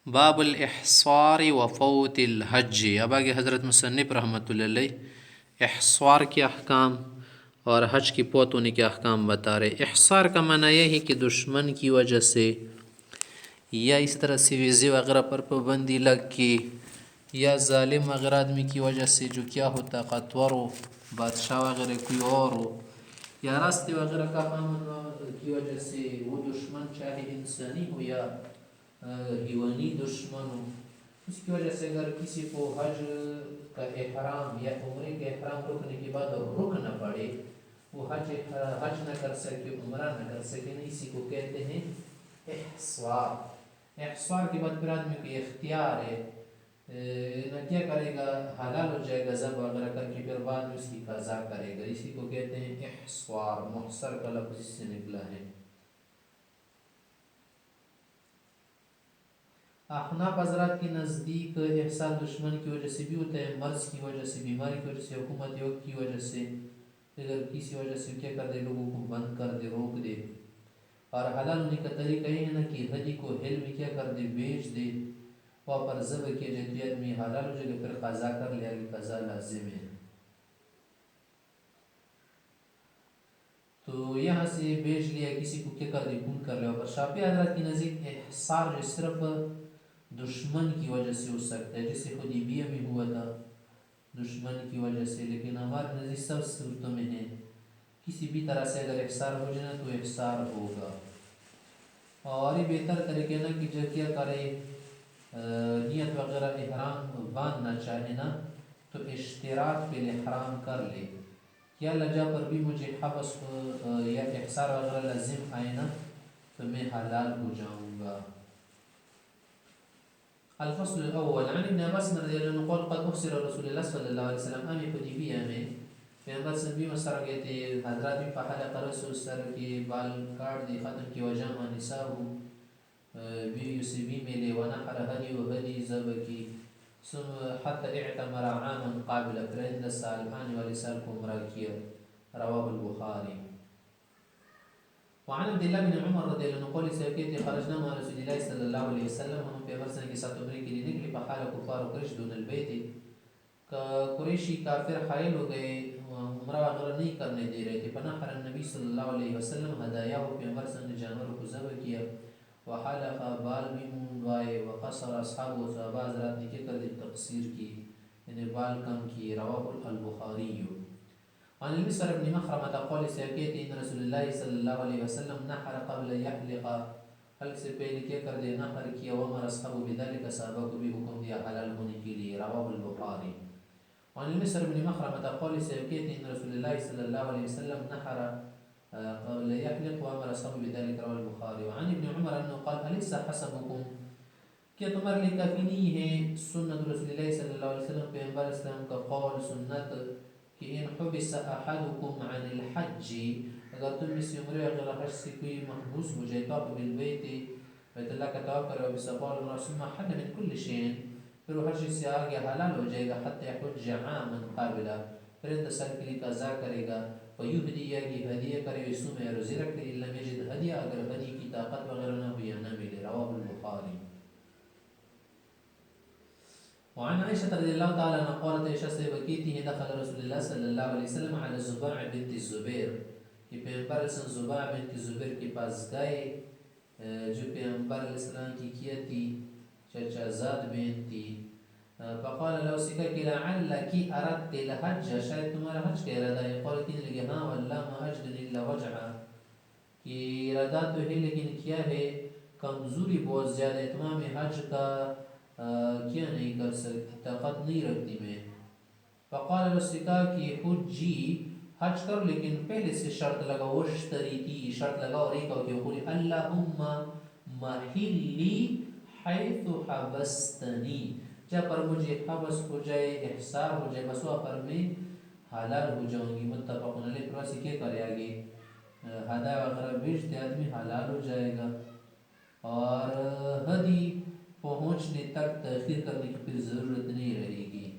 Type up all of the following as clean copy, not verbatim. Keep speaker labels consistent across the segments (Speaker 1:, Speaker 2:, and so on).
Speaker 1: باب الاحصار و فوت الحج۔ اب آگے حضرت مصنف رحمۃ اللہ علیہ احصار کے احکام اور حج کی فوت ہونے کے احکام بتا رہے۔ احصار کا معنی یہ ہے کہ دشمن کی وجہ سے یا اس طرح سے ویزے وغیرہ پر پابندی لگ کے یا ظالم وغیرہ آدمی کی وجہ سے جو کیا ہوتا قطور ہو، بادشاہ وغیرہ کوئی اور ہو، یا راستے وغیرہ کا امن کی وجہ سے وہ دشمن چاہے انسانی ہو یا حیوانی دشمن ہو، اس کی وجہ سے اگر کسی کو حج کا احرام یا عمرے کے احرام رکنے کے بعد رک نہ پڑے، وہ حج نہ کر سکے، عمرہ نہ کر سکے، نہ اسی کو کہتے ہیں احصار۔ احصار کے بعد پھر آدمی کو اختیار ہے نہ کیا کرے گا، حلال ہو جائے گا ذبح وغیرہ کر کے، پھر بعد میں اس کی قضا کرے گا، اسی کو کہتے ہیں احصار۔ محصر کا لفظ اس سے نکلا ہے۔ احناف حضرات کے نزدیک احصار دشمن کی وجہ سے بھی ہوتا ہے، مرض کی وجہ سے، بیماری کی وجہ سے، حکومت وقت کی وجہ سے، اگر کسی وجہ سے کیا کر دے، لوگوں کو بند کر دے، روک دے۔ اور حلال ہونے کا طریقہ یہ ہے نا کہ ہدی کو ہل میں کیا کر دے، بیچ دے، وہاں پر ذبح کیا جائے تو آدمی حلال ہو جائے گا، پھر قضا کر لے، آگے قضا لازم ہے۔ تو یہاں سے بیچ لیا، کسی کو کیا کر دے، خون کر لیا۔ پر شافعی حضرات کی نزدیک احصار جو صرف دشمن کی وجہ سے ہو سکتا ہے، جیسے حدیبیہ میں ہوا تھا دشمن کی وجہ سے، لیکن ہمارے نزدیک سب صورتوں میں ہے، کسی بھی طرح سے اگر احصار ہو جائے تو احصار ہوگا۔ اور یہ بہتر طریقے نا کہ جو کیا کرے، نیت وغیرہ احرام باندھنا چاہے نا تو اشتراط پہ احرام کر لے، کیا لجا پر بھی مجھے حبس یا احصار وغیرہ لازم آئے نا تو میں حلال ہو جاؤں گا۔ الفصل الاول عن ابن عباس رضی اللہ عنہ قال قد احصر رسول اللہ صلی اللہ علیہ وسلم امی حدیبیہ میں، پیغمبر صلی اللہ علیہ وسلم سر گئے تھے، حضرات بھی فحلق رسول سر کے بال کاٹ دی، ختم کی، وجامع نساء بیوی سے بھی ملے، ونحر ہدی و ہدی ذبح کی، ثم حتی اعتمر عاما قابل، پھر اندہ سال آنے والے سال کو عمرہ کیا۔ رواہ البخاری۔ وعن عبداللہ بن عمر رضی اللہ عنہ قول سے کہتے خرجنا مع رسول اللہ صلی اللہ علیہ وسلم، ہم پیغمبر صلی اللہ علیہ وسلم کے ساتھ عمرے کے لیے نکلے، فحال کفار قریش دون البیت، قریشی کافر حائل ہو گئے، عمرہ وغیرہ نہیں کرنے دے رہے تھے، فنحر النبی صلی اللہ علیہ وسلم ہدایہ، پیغمبر صلی اللہ علیہ وسلم نے جانوروں کو ذبح کیا، وحلق بال بھی منڈوائے، وقصر اصحاب و صحابہ حضرات نے کیا کر دی، تقصیر کی، یعنی بال کم کی۔ رواہ البخاری۔ عن المسور بن مخرمة قال سيكيت ان رسول الله صلی اللہ علیہ وسلم نحر قبل يحلق، حلق سے پہلے کیا کر دیا، نحر کیا، وامر اصحابه بذلك، صحابہ کو بھی حکم دیا حلال ہونے کے لیے۔ رواہ البخاری۔ عن المسور بن مخرمة قال سيكيت ان رسول الله صلی اللہ علیہ وسلم نحر قبل يحلق وامر اصحابه بذلك، رواه البخاری۔ وعن ابن عمر انه قال اليس حسبكم، کیا تمہارے لیے کافی نہیں ہے سنت رسول اللہ صلی اللہ علیہ وسلم، پیغمبر اسلام کا قول سنت، کہ ان حبس احدکم عن الحج، اگر تم میں سے عمرے وغیرہ حج سے کوئی محبوس ہو جائے، طاف بالبیت، بیت اللہ کا طواف کرے، وبصفا والمروہ، ثم حل من کل شیء، پھر وہ حج سے آگے حلال ہو جائے گا، حتی حج عاما قابلا، پھر اندہ سال کے لیے قضا کرے گا، ویہدی یا کہ ہدیہ کرے، ویصوم یا روزے رکھے، لم یجد ہدیہ، اگر ہدی کی طاقت وغیرہ نہ ہو یا نہ ملے۔ رواہ البخاری۔ وعن عائشة رضی اللہ تعالی عنہ قالت، عائشہ سے بکیتی ہے دخل رسول اللہ صلی اللہ علیہ وسلم علی زباع بنت الزبیر، کہ پیغمبر علیہ السلام زباع بنت الزبیر کے پاس گئے، جو پیغمبر علیہ السلام کی کیا تھی، چچا زاد بہن تھی۔ فقال لو سکا کہ لعلکی اردت الحج، شاید تمہارا حج کا ارادہ ہے، قالت کہنے لگے ہاں واللہ ما اجد الا وجعا، کہ ارادہ تو ہے لیکن کیا ہے، کمزوری بہت زیادہ ہے، تمام حج کا کیا نہیں کر سکتی، طاقت نہیں رکھتی میں۔ فقال رسکا کہ حجی، حج کر، لیکن پہلے سے شرط لگا، وشتری تھی، شرط لگا، اور ایک کہ قولی اللہم محلی حیث حبستنی، جب پر مجھے حبس ہو جائے، احصار ہو جائے، بس وہاں پر میں حلال ہو جاؤں گی۔ متفق علیہ۔ پر ویسے کیا کرے آگے، ہدایہ وغیرہ بیچتے آدمی حلال ہو جائے گا، اور ہدی پہنچنے تک تاخیر کرنے کی پھر ضرورت نہیں رہے گی۔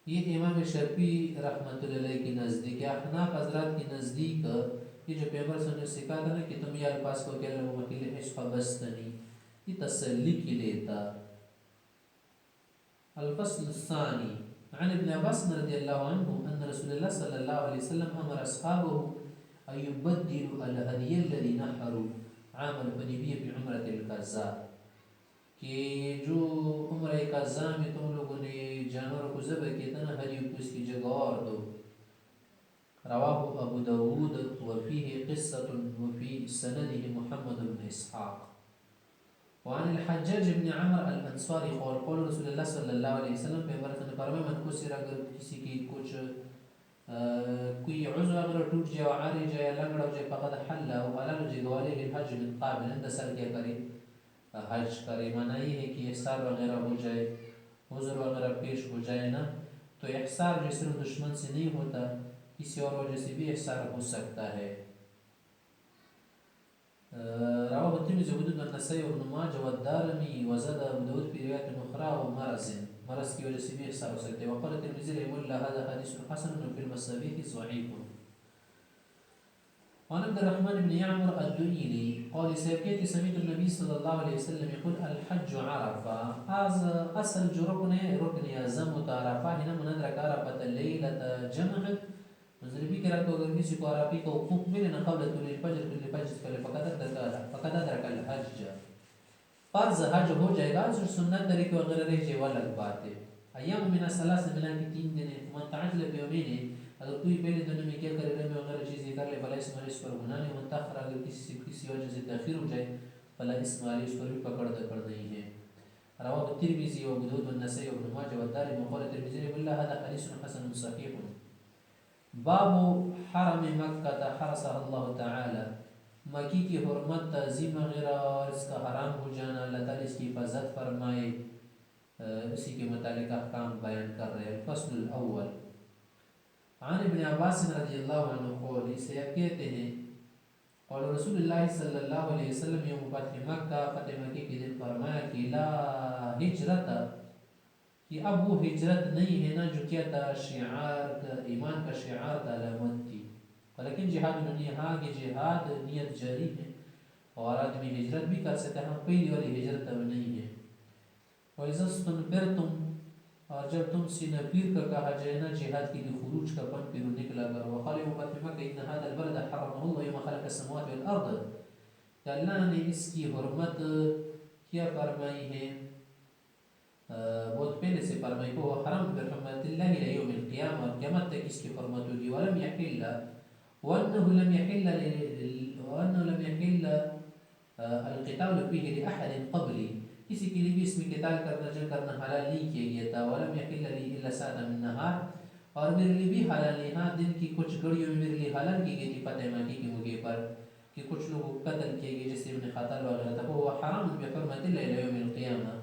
Speaker 1: یہ امام شافعی رحمۃ اللہ علیہ کے نزدیک، احناف حضرات کے نزدیک یہ جو پیغمبر صلی اللہ علیہ وسلم نے سکھا تھا نا کہ تم یہ الفاظ کو کہ اللہ وکیل عشق بستنی، یہ تسلی کے لیے تھا. الفصل الثاني عن ابن عباس رضي الله عنه أن رسول الله صلى الله عليه وسلم أمر أصحابه أن يبدلوا الهدي الذي نحروا عام الحديبية بعمرة القضاء، کہ جو عمرہ قضاء میں تم لوگوں نے جانوروں کو ذبح کیا تھا نا، ہدی کو اس کی جگہ اور دو. رواه ابو داود وفيه قصة وفي سنده محمد بن اسحاق. وعن الحجاج بن عمر الانصاری قال قول رسول اللہ صلی اللہ علیہ وسلم، پیغمبر نے فرمایا من کسر، اگر کسی کی کچھ کوئی عضو اگر ٹوٹ جائے، عاری جائے، لنگڑا ہو جائے، فقد حل و حلال ہو جائے، علیہ الحج من قابل، اندر سال کیا کرے، حج کرے. معنی یہ ہے کہ احسار وغیرہ ہو جائے، عذر وغیرہ پیش ہو جائے نا، تو احسار جو صرف دشمن سے نہیں ہوتا، کسی اور وجہ سے بھی احسار ہو سکتا ہے. رواه الترمذي وابن النسائي وابن ماجه والدارمي وزاد ابو داود في رواية أخرى ومرض کی وجہ سے بھی احسار ہو سکتے. وقال الترمذي رحمه الله هذا حديث حسن وفي المصابيح ضعيف. وعن عبد الرحمن بن يعمر الدؤيلي قال سيبكيت سمعت النبي صلى الله عليه وسلم يقول الحج عرفة. هذا أصل ركن يعظم عرفة، هنا من أدرك عرفة ليلة جمع. مزربی کے رات کو اگر کسی کو عرفی کا حقوق ملے نہ قبل طلوع الفجر کے فقد ادرک الحج، فرض حج ہو جائے گا. جو سنت طریقے وغیرہ رہ جائے وہ الگ بات ہے. ایام من الثلاث ملا کے 3 دن ہیں. من تعجل بیومین، اگر کوئی پہلے دنوں میں کیا کرے رمی وغیرہ چیزیں کر لے فلا اسم علیہ اس پر گناہ نہیں. من تاخر، اگر کسی وجہ سے تاخیر ہو جائے فلا اسم علیہ اس پر بھی پکڑ نہیں ہے. رواه الترمذي وابو داود والنسائي وابن ماجه والدارمي وقال الترمذي بالله هذا حديث حسن صحيح. باب حرم مکہ حرسہ اللہ تعالی، مکی کی حرمت، تعظیم وغیرہ اور اس کا حرام ہو جانا، اللہ تعالیٰ اس کی حفاظت فرمائے، اسی کے متعلق احکام بیان کر رہے ہیں. الفصل الاول عن ابن عباس رضی اللہ عنہ قول، اسے آپ کہتے ہیں قول رسول اللہ صلی اللہ علیہ وسلم یوم فتح مکہ، فتح مکی کے دن فرمایا کہ لا ہجرت، کہ اب وہ ہجرت نہیں ہے نا جو کیا تھا شعار کا، ایمان کا شعار تھا، علامت تھی. لیکن جہاد نہیں، ہاں کہ جہاد نیت جاری ہے اور آدمی ہجرت بھی کر سکتا ہے، ہاں پہلی والی ہجرت اب نہیں ہے. وَإِذَا اسْتُنْفِرْتُمْ، اور جب تم سینہ پیر کا کہا جائے نا جہاد کے لیے خروج کا پن پیرو نکلا کر. وقال يوم فتح مکہ ان هذا البلد حرمه الله يوم خلق السماوات والارض، کہ اللہ نے اس کی حرمت کیا فرمائی ہے، بہت پہلے سے فرمائی کو حرم برحمت اللہ الى یوم القیامہ، قیامت تک اس کی حرمت ہوگی. ولم یحل، وانه لم يحل القتال فيه لاحد قبلی، کسی کے لیے بھی اس میں قتال کرنا جنگ کرنا حلال نہیں کیا گیا تھا. ولم يحل لي الا ساعة من نهار، اور میرے لیے بھی حلال نہیں، ہاں دن کی کچھ گھڑیوں میں میرے لیے حلال کی گئی تھی فتح مکی کے موقع پر کہ کچھ لوگوں کو قتل کیے گئے جیسے ابن خطال وغیرہ تھا. وہ حرام بحرمت اللہ الى یوم القیامہ،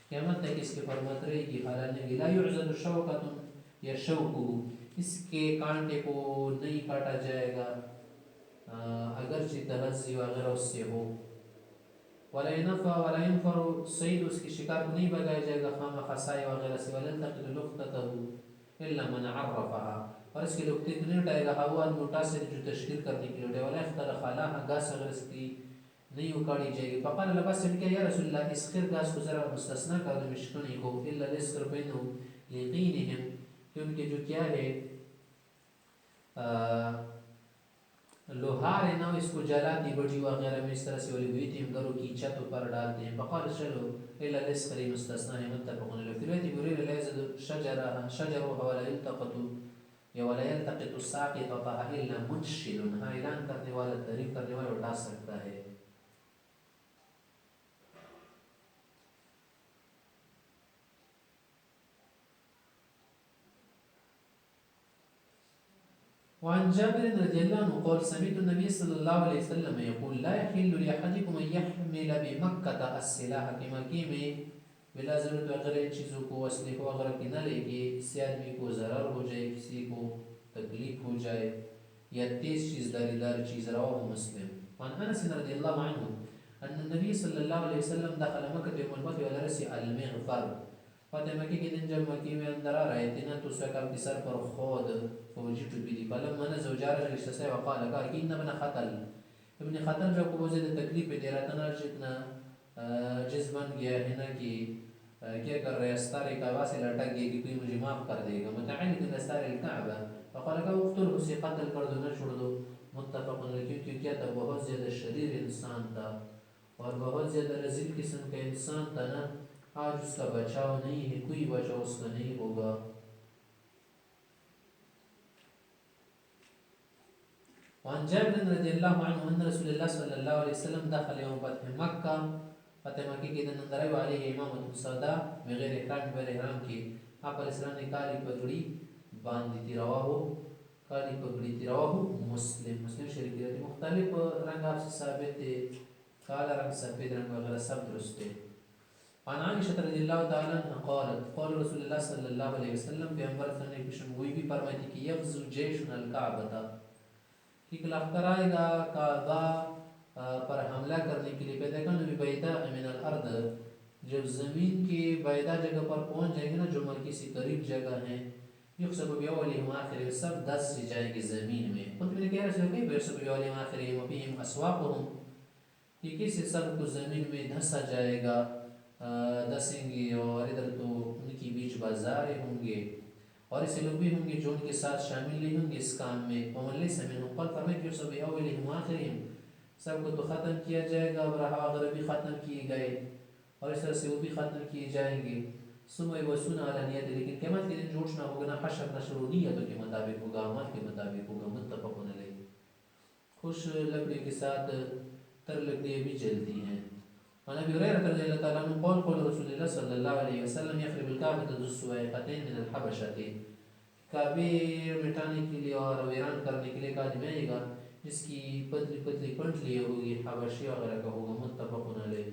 Speaker 1: قیامت تک اس کی حرمت رہے گی، حلال نہیں گی. لا يعزل شوکۃ یا شوکہ، اس کے کانٹے کو نہیں کاٹا جائے گا اگرچہ تہذی وغیرہ اس سے ہو. ولا ينفر الصید، اس کی شکار کو نہیں بگایا جائے گا خام خسائے وغیرہ سے. ولا يلتقط لقطته الا من عرفها، اور اس کے لقطے کو نہیں اٹھائے گا ہوا موٹا سے جو تشکیل کرنے کے لیے اٹھائے. ولا يختار خلاها، گاس اگر اس کی نہیں اکاڑی جائے گی. فقال لباس نے کہا یا رسول اللہ اس خیر گاس کو ذرا مستثنا کر دو مشکنی کو. الا لسکر بینو لیقینہم، کہ ان کے جو کیا ہے لوہار ہے نا اس کو جلاتی بڑی وغیرہ میں اس طرح سے والی ہوئی تھی، گھروں کی چھتوں پر ڈالتے ہیں. فقال چلو الا لسکر مستثنا ہے متفق علیہ. فی روایت بریرہ لا یزد شجرها ولا يلتقط یا ولا يلتقط ساقطتها الا منشل، ہاں اعلان کرنے والا تعریف کرنے والا اٹھا سکتا ہے. وعن جابر رضي الله عنه قال سمعت النبي صلى الله عليه وسلم يقول لا يحل لأحدكم أن يحمل بمكة السلاح، کہ مکی میں بلا ضرورت وغیرہ چیزوں کو اسلحہ وغیرہ کی نہ لے کہ اس سے آدمی کو ضرر ہو جائے، کسی کو تکلیف ہو جائے، یا تیز چیز دار چیز. رواه مسلم. وعن انس رضی اللہ عنہ ان النبي صلی اللہ علیہ وسلم دخل مکہ یوم الفتح وعلى رأسه المغفر، فتح مکی کے دن جب مکی میں اندر آ رہے تھے نا تو اس وقت آپ کے سر پر خود فوجئت به فلما نزل جاء رجل استسقى وقال قال إن ابن خطل ابن خطل جو کو مجھے تکلیف دے رہا تھا نا جتنا جس بن گیا ہے نا کہ کیا کر رہے استارے کعبہ سے لٹک گئے کہ کوئی مجھے معاف کر دے گا متعلق استار الکعبہ فقال کہ اقتل اسے قتل کر دو نہ چھوڑ دو متفق علیہ کیونکہ کیا تھا بہت زیادہ شریر انسان تھا اور بہت زیادہ رذیل قسم کا انسان تھا نا آج اس کا بچاؤ نہیں ہے کوئی بچاؤ اس کا نہیں ہوگا. وعن جابر رضی اللہ عنہ ان رسول اللہ صلی اللہ علیہ وسلم دخل یوم فتح مکہ فتح مکہ کے دن اندر آئے علیہ امامۃ سودا بغیر احرام بغیر احرام کی آپ علیہ السلام نے کالی پگڑی باندھی تھی رواہ کالی پگڑی تھی رواہ مسلم شریف کی مختلف رنگ آپ سے ثابت تھے کالا رنگ سفید رنگ وغیرہ سب درست ہے. عن عائشہ رضی اللہ تعالی عنہ قالت قال رسول اللہ صلی اللہ علیہ وسلم پیغمبر صلی اللہ علیہ وسلم نے پیشگوئی بھی فرمائی تھی کہ یغزو جیش الکعبہ کہ لخکر آئے گا کعبہ پر حملہ کرنے کے لیے پیدا کرنا بھی بیدا من الارض جب زمین کی بیدا جگہ پر پہنچ جائیں گے نا جو ملکی سے قریب جگہ ہیں یقصب بیولہم آخر سب دس سے جائیں گے زمین میں خود میں نے کہا رسول کہ بیقصب بیولہم آخرہم وفیہم اسواقہم کہ کسی سب کو زمین میں دھسا جائے گا دسیں گے اور ادھر تو ان کی بیچ بازاریں ہوں گے اور ایسے لوگ بھی ہوں گے جو ان کے ساتھ شامل نہیں ہوں گے اس کام میں ومن لیس منہم قال فرمائے کہ سب اولہم آخرہم سب کو تو ختم کیا جائے گا ابرہا وغیرہ بھی ختم کیے گئے اور اس طرح سے وہ بھی ختم کیے جائیں گے سمع وسنہ علی نیت لیکن قیامت کے دن جو اٹھنا ہوگا نا حشر نشر و نیتوں کے مطابق ہوگا اعمال کے مطابق ہوگا متفق علیہ. خوش لکڑی کے ساتھ تر لکڑیاں بھی جلتی ہیں. عن ابي هريره رضي الله تعالى عنه قال قال رسول الله صلى الله عليه وسلم يخرب الكعبة ذو السويقتين من الحبشة کعبے مٹانے کے لیے اور ویران کرنے کے لیے ایک آدمی آئے گا جس کی پتلی پتلی پنڈلی ہوگی حبشی وغیرہ کا ہوگا متفق علیہ.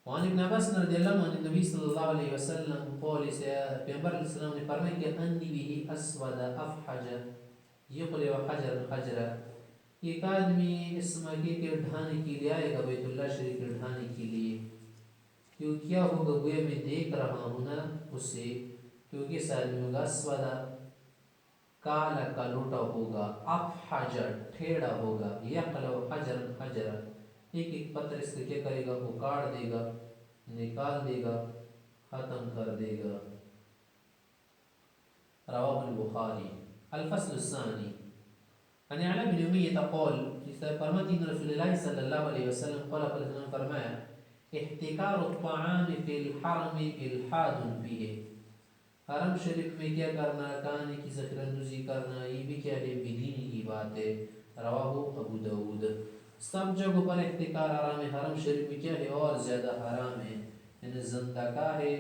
Speaker 1: وعن ابن عباس رضی اللہ عنہ النبی صلی اللہ علیہ وسلم قال پیغمبر علیہ السلام نے فرمایا کہ انی به اسود افحج یقلع حجرا حجرا ایک آدمی اس مکے کے ڈھانے کے لیے آئے گا بیت اللہ شریف کے ڈھانے کے لیے کیوں کیا ہوگا گویا میں دیکھ رہا ہوں نا اسے کیونکہ اس آدمی ہوگا اسودا کالا کا لوٹا ہوگا افحج ٹھیڑا ہوگا یقلع حجرا حجرا ایک ایک پتھر اس کے کیا کرے گا وہ کاٹ دے گا نکال دے گا ختم کر دے گا. رواه البخاری. الفصل الثانی عن علی بن امیہ قال فرماتی ان رسول اللہ صلی اللہ علیہ وسلم قال علیہ وسلم فرمایا احتکار الطعام فی الحرم الحاد فیہ حرم شریف میں کیا کرنا کھانے کی ذخیرہ اندوزی کرنا یہ بھی کیا ہے بدینی کی بات ہے. رواہ ابو داود. سب جگہوں پر احتکار حرام ہے حرم شریف میں کیا ہے اور زیادہ حرام ہے یعنی زندگاہ ہے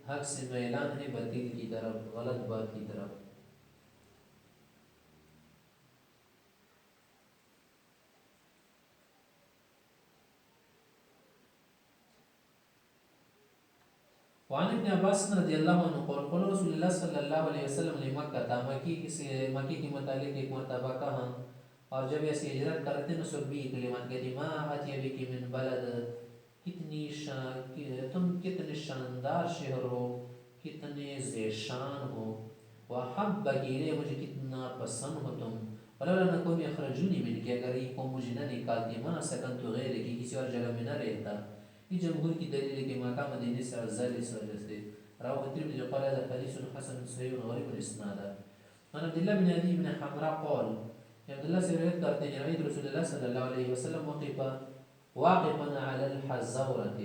Speaker 1: حق سے میلان ہے باطل کی طرف غلط بات کی طرف. وعن ابن عباس رضی اللہ عنہ قال قال رسول اللہ صلی اللہ علیہ وسلم لمکہ تھا مکی کے متعلق ایک مرتبہ کہا اور جب ایسے ہجرت کرتے ہیں سب بھی کلمات کہتی ما آتی ابی من بلد تم کتنے شاندار شہر ہو کتنے زیشان ہو وحب بگیرے مجھے کتنا پسند ہو تم ولولا نکون اخرجونی من کہ اگر یہ قوم مجھے نہ نکالتی ما سکنت غیر کی کسی اور جگہ میں نہ رہتا. یہ جمہور کی دلیل ہے کہ مکہ مدینے سے افضل اس وجہ سے. رواه الترمذي قال هذا حديث حسن صحيح غريب الاسناد. عن عبد الله بن ابي بن حمراء قال عبد الله سے روایت کرتے ہیں رسول رسول اللہ صلی اللہ علیہ وسلم واقفا على الحزورة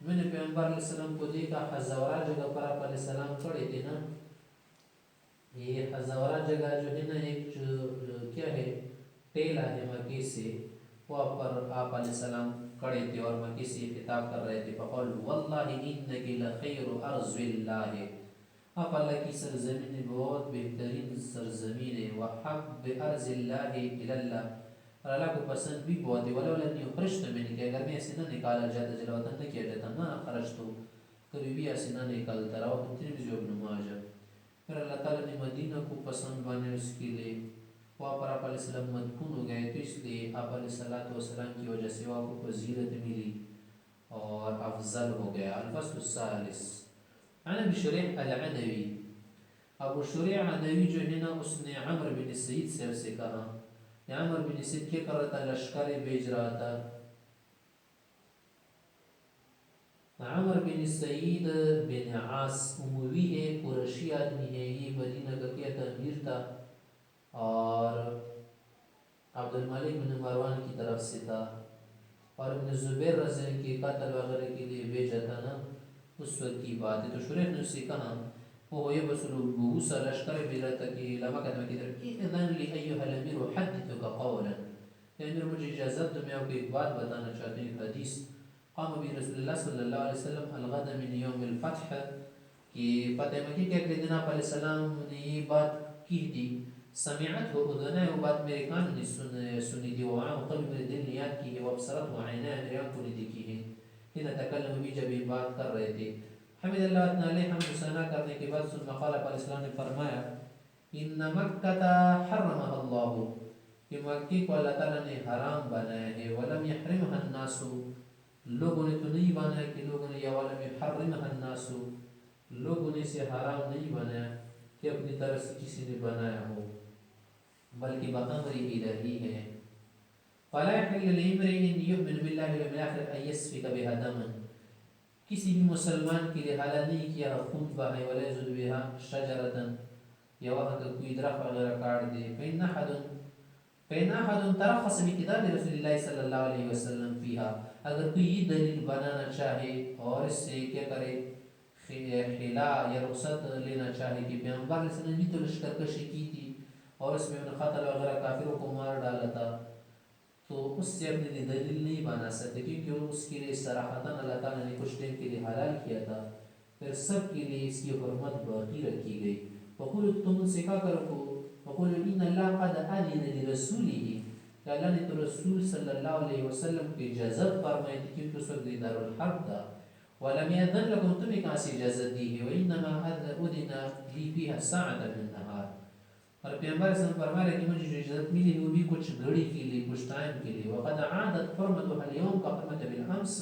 Speaker 1: میں نے پیغمبر علیہ السلام کو دیکھا حزورہ جگہ پر آپ علیہ السلام کھڑے تھے نا. یہ حزورہ جگہ جو ہے نا ایک جو کیا ہے ٹیلا ہے مکی سے وہاں پر آپ علیہ السلام کھڑے تھے اور مکی سے خطاب کر رہے تھے. فقال واللہ انک لخیر ارض اللہ آپ اللہ کی سرزمین بہت بہترین سرزمین ہے. وحب ارض اللہ اللہ اور اللہ کو پسند بھی بہت ہے. ولو لم یخرجت من کہ اگر میں ایسے نہ نکالا جاتا جلوطن نہ کیا جاتا ما خرجت کبھی بھی ایسے نہ نکلتا. رواه الترمذی وابن ماجہ. پھر اللہ تعالیٰ نے مدینہ کو پسند بنے اس کے لیے وہاں پر آپ علیہ السلام مدفون ہو گئے تو اس لیے آپ علیہ السلام کی وجہ سے وہاں کو فضیلت ملی اور افضل ہو گیا. الفصل الثالث عن ابي شريح العنبي ابو شریع عدوی جو ہے نا اس نے عمر بن سعید سے کہا، عمر بن سعید کیا کر رہا تھا؟ لشکر بھیج رہا تھا. عمر بن سعید بن عاص اموی ہے، قریشی آدمی ہے، یہ مدینہ کا کیا تھا؟ امیر تھا، اور عبد الملک بن مروان کی طرف سے تھا، اور ابن زبیر رضی اللہ عنہ کے قتل وغیرہ کے لیے بھیجا تھا نا، اس وقت کی بات ہے. تو شریح نے اس سے کہا وہ یہ بس بوسا لشکر بھیجا تھا کہ لما کہتا کی طرف اذن لی ایھا الامیر احدثک قولا، کہ امیر مجھے اجازت دو، میں آپ کو ایک بات بتانا چاہتا ہوں، ایک حدیث. قام بھی رسول اللہ صلی اللہ علیہ وسلم الغد من یوم الفتح، کہ فتح مکی کے اگلے دن آپ علیہ السلام نے یہ بات کی تھی. سمعت ہو اذنائے، وہ بات میرے کان نے سنی تھی، وعاہ قلب میرے دل نے یاد کی ہے، وابصرت و عینائے میرے آنکھوں نے دیکھی ہے. حين تکلم بھی جب یہ بات کر رہے تھے. حمد اللہ اتنا علیہ حمد ثنا کرنے کے بعد ثم قال علیہ السلام نے فرمایا ان مکہ حرمها اللہ، کہ مکی کو اللہ تعالیٰ نے حرام بنایا ہے. ولم يحرمها الناس، لوگوں نے تو نہیں بنایا کہ لوگوں نے، یا ولم يحرمها الناس، لوگوں نے اسے حرام نہیں بنایا کہ اپنی طرف سے کسی نے بنایا ہو، بلکہ بامر الہی ہے. فلا يحل لامرئ يؤمن بالله واليوم الاخر ان يسفك بها دما، کسی بھی مسلمان کے لیے حلال نہیں کیا خون بہائے، ولا يزد بها شجرة، یا وہاں کا کوئی درخت وغیرہ کاٹ دے. فإن أحد ترخص بكتاب رسول اللہ صلی اللہ علیہ وسلم فيها، اگر کوئی یہ دلیل بنانا چاہے اور اس سے کیا کرے، خلا یا رخصت لینا چاہے کہ پیغمبر علیہ السلام نے تو لشکر کشی کی تھی اور اس میں انہوں قتل وغیرہ کافروں کو مار ڈالا تھا، تو اس سے اپنے لیے دلیل نہیں بنا سکتے، کیونکہ اس کے لیے صراحتاً اللہ تعالیٰ نے کچھ ٹائم کے لیے حلال کیا تھا، پھر سب کے لیے اس کی حرمت باقی رکھی گئی. وقول تم ان سے کہا کرو، وقول ان اللہ قد اذن لرسوله، کہ اللہ نے تو رسول صلی اللہ علیہ وسلم کی اجازت فرمائی تھی، کیونکہ اس وقت دار الحرب تھا. ولم يأذن لكم، تمہیں کہاں سے اجازت دی ہے؟ وانما اذن لی فيها ساعة من النهار، اور پیغمبر صلی اللہ علیہ وسلم فرما رہے کہ مجھے جو اجازت ملی ہے وہ بھی کچھ گھڑی کے لیے، کچھ ٹائم کے لیے. وقد عادت حرمتها اليوم كحرمة بالامس،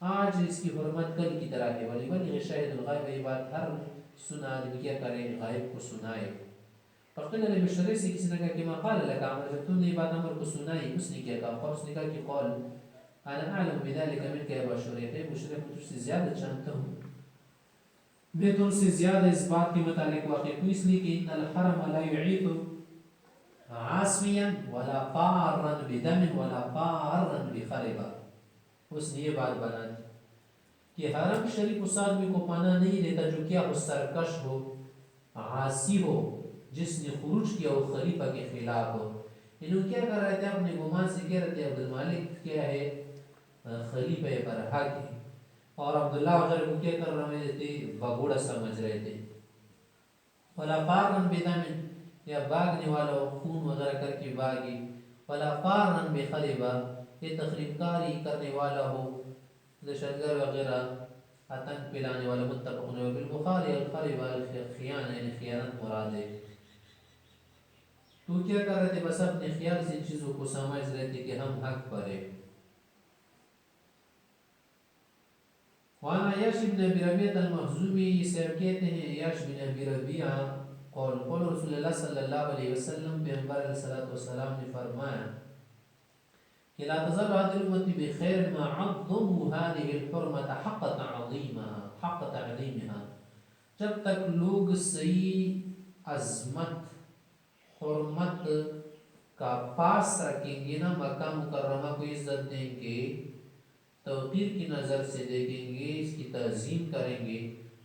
Speaker 1: آج اس کی حرمت کل کی طرح ہے. وليبلغ الشاهد الغائب، یہ بات ہر سنا آدمی کیا کرے، غائب کو سنائے. فقیل علیہ بشری سے کسی نے کہا کہ ما قال لك عمر، جب تم نے یہ بات عمر کو سنائی اس نے کیا کہا؟ اور اس نے کہا کہ قال انا اعلم بذلك منك يا ابا شریح، ابو شریح میں تجھ سے زیادہ جانتا ہوں، میں تو ان سے زیادہ اس بات کے متعلق واقف ہوں، اس لیے کہ ان الحرم لا يعيث عاصمیا ولا قارا بدم ولا قارا بخربا. اس نے یہ بات بنا دی کہ حرم شریف اس آدمی کو پناہ نہیں دیتا جو کیا ہو، سرکش ہو، عاصی ہو، جس نے خروج کیا ہو خلیفہ کے خلاف ہو. انہوں کیا کر رہے تھے؟ اپنے گمان سے کہہ رہے تھے عبد المالک کیا ہے، خلیفہ برحق ہے، اور عبداللہ وغیرہ کو کیا کر رہے تھے؟ بگوڑا سمجھ رہے تھے. ولا قارا بدم، یا باغنے والا ہو، خون وغیرہ کر کے باغی. ولا قارا بخربا، یہ تخریب کاری کرنے والا ہو، دہشتگر وغیرہ، آتنک پھیلانے والا. متفق علیہ. بالبخاری الخرب الخیانہ، یعنی خیانت مراد ہے. تو کیا کر رہے تھے؟ بس اپنے خیال سے چیزوں کو سمجھ رہے تھے کہ ہم حق پر ہیں. وہاں عیاش بن ابی ربیعہ المخزومی سے کہتے ہیں، عیاش بن ابی ربیعہ قول رسول اللہ صلی اللہ علیہ وسلم، پیغمبر علیہ الصلوۃ والسلام نے فرمایا کہ لا تزال هذه الامة بخير ما عظموا هذه الحرمة حق تعظيمها، جب تک لوگ صحیح عظمت حرمت کا پاس رکھیں گے نا، مکہ مکرمہ کو عزت دیں گے، توقیر کی نظر سے دیکھیں گے، اس کی تعظیم کریں گے،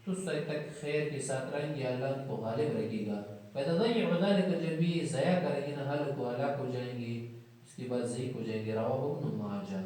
Speaker 1: تو اس وقت تک خیر کے ساتھ رہیں گے، اللہ ان کو غالب رکھے گا. فَيَتَضَيِّعُ ذَلِكَ، جب یہ ضائع کریں گے نا، ہلاک ہو جائیں گے، اس کے بعد ضعیف ہو جائیں گے. رواه ابن ماجہ.